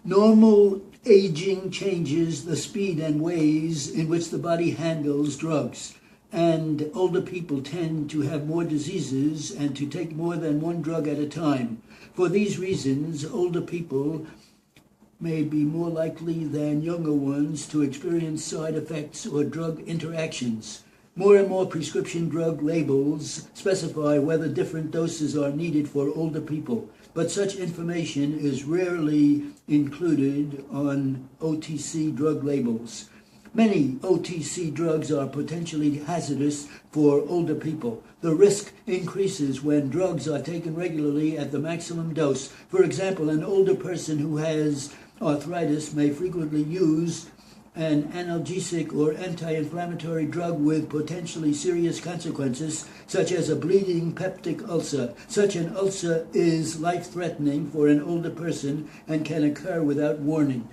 Normal aging changes the speed and ways in which the body handles drugs, and older people tend to have more diseases and to take more than one drug at a time. For these reasons, older people may be more likely than younger ones to experience side effects or drug interactions. More and more prescription drug labels specify whether different doses are needed for older people, but such information is rarely included on OTC drug labels. Many OTC drugs are potentially hazardous for older people. The risk increases when drugs are taken regularly at the maximum dose. For example, an older person who has arthritis may frequently use an analgesic or anti-inflammatory drug with potentially serious consequences, such as a bleeding peptic ulcer. Such an ulcer is life-threatening for an older person and can occur without warning.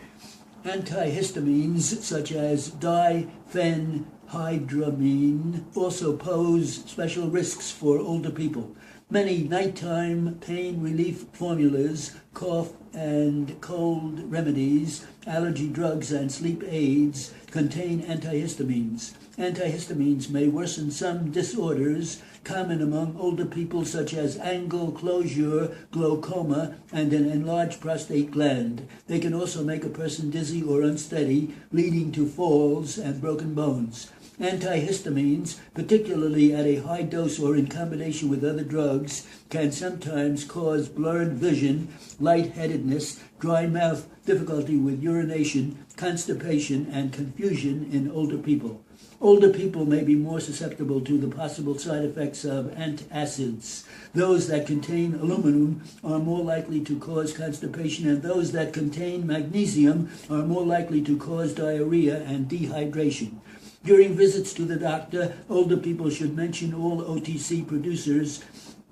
Antihistamines, such as diphenhydramine, also pose special risks for older people. Many nighttime pain relief formulas, cough and cold remedies, allergy drugs, and sleep aids contain antihistamines. Antihistamines may worsen some disorders common among older people, such as angle closure, glaucoma, and an enlarged prostate gland. They can also make a person dizzy or unsteady, leading to falls and broken bones. Antihistamines, particularly at a high dose or in combination with other drugs, can sometimes cause blurred vision, lightheadedness, dry mouth, difficulty with urination, constipation, and confusion in older people. Older people may be more susceptible to the possible side effects of antacids. Those that contain aluminum are more likely to cause constipation, and those that contain magnesium are more likely to cause diarrhea and dehydration. During visits to the doctor, older people should mention all OTC producers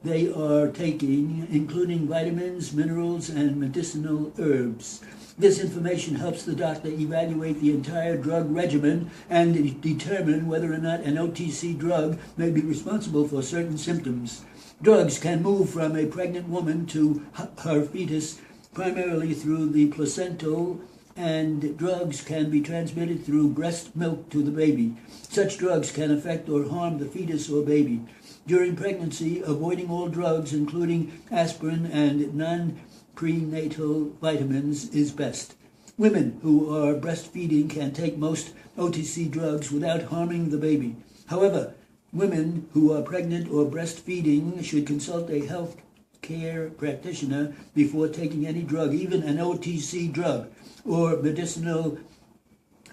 they are taking, including vitamins, minerals, and medicinal herbs. This information helps the doctor evaluate the entire drug regimen and determine whether or not an OTC drug may be responsible for certain symptoms. Drugs can move from a pregnant woman to her fetus primarily through the placental, and drugs can be transmitted through breast milk to the baby. Such drugs can affect or harm the fetus or baby. During pregnancy, avoiding all drugs, including aspirin and non-prenatal vitamins, is best. Women who are breastfeeding can take most OTC drugs without harming the baby. However, women who are pregnant or breastfeeding should consult a health care practitioner before taking any drug, even an OTC drug or medicinal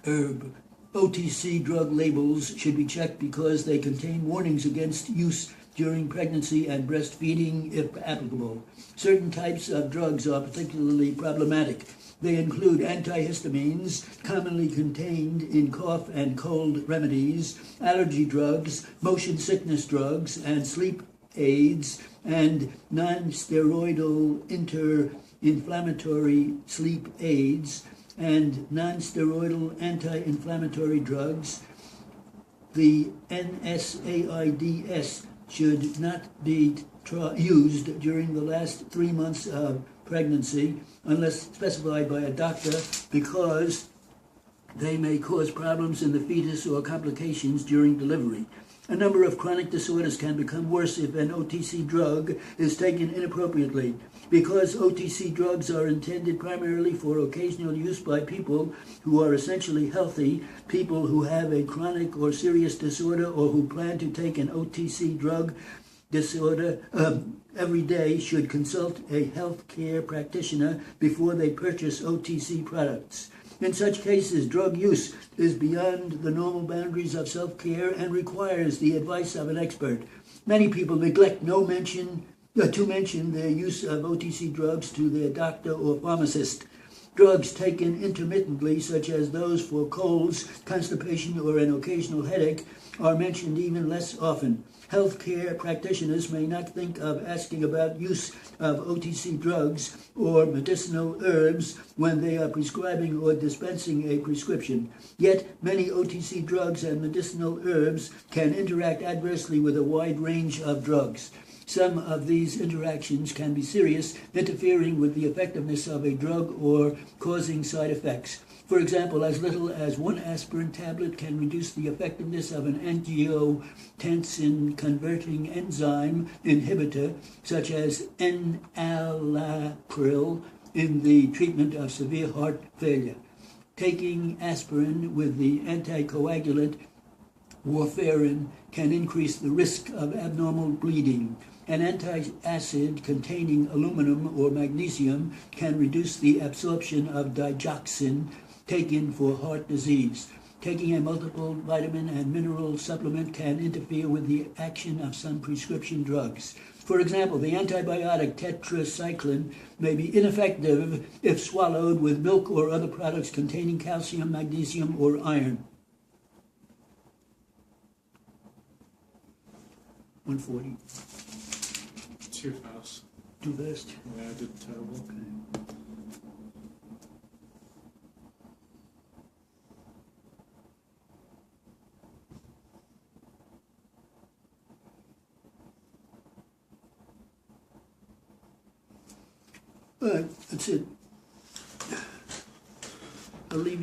herb. OTC drug labels should be checked because they contain warnings against use during pregnancy and breastfeeding if applicable. Certain types of drugs are particularly problematic. They include antihistamines, commonly contained in cough and cold remedies, allergy drugs, motion sickness drugs, and sleep aids, and non-steroidal inflammatory sleep aids, and non-steroidal anti-inflammatory drugs. The NSAIDs should not be used during the last 3 months of pregnancy unless specified by a doctor, because they may cause problems in the fetus or complications during delivery. A number of chronic disorders can become worse if an OTC drug is taken inappropriately. Because OTC drugs are intended primarily for occasional use by people who are essentially healthy, people who have a chronic or serious disorder or who plan to take an OTC drug disorder every day should consult a health care practitioner before they purchase OTC products. In such cases, drug use is beyond the normal boundaries of self-care and requires the advice of an expert. Many people neglect to mention their use of OTC drugs to their doctor or pharmacist. Drugs taken intermittently, such as those for colds, constipation, or an occasional headache, are mentioned even less often. Healthcare practitioners may not think of asking about use of OTC drugs or medicinal herbs when they are prescribing or dispensing a prescription. Yet, many OTC drugs and medicinal herbs can interact adversely with a wide range of drugs. Some of these interactions can be serious, interfering with the effectiveness of a drug or causing side effects. For example, as little as one aspirin tablet can reduce the effectiveness of an angiotensin-converting enzyme inhibitor, such as enalapril, in the treatment of severe heart failure. Taking aspirin with the anticoagulant warfarin can increase the risk of abnormal bleeding. An antacid containing aluminum or magnesium can reduce the absorption of digoxin taken for heart disease. Taking a multiple vitamin and mineral supplement can interfere with the action of some prescription drugs. For example, the antibiotic tetracycline may be ineffective if swallowed with milk or other products containing calcium, magnesium, or iron. 140. Too fast. Too fast? Yeah, I did terrible. Okay. All right, that's it. I'll leave you.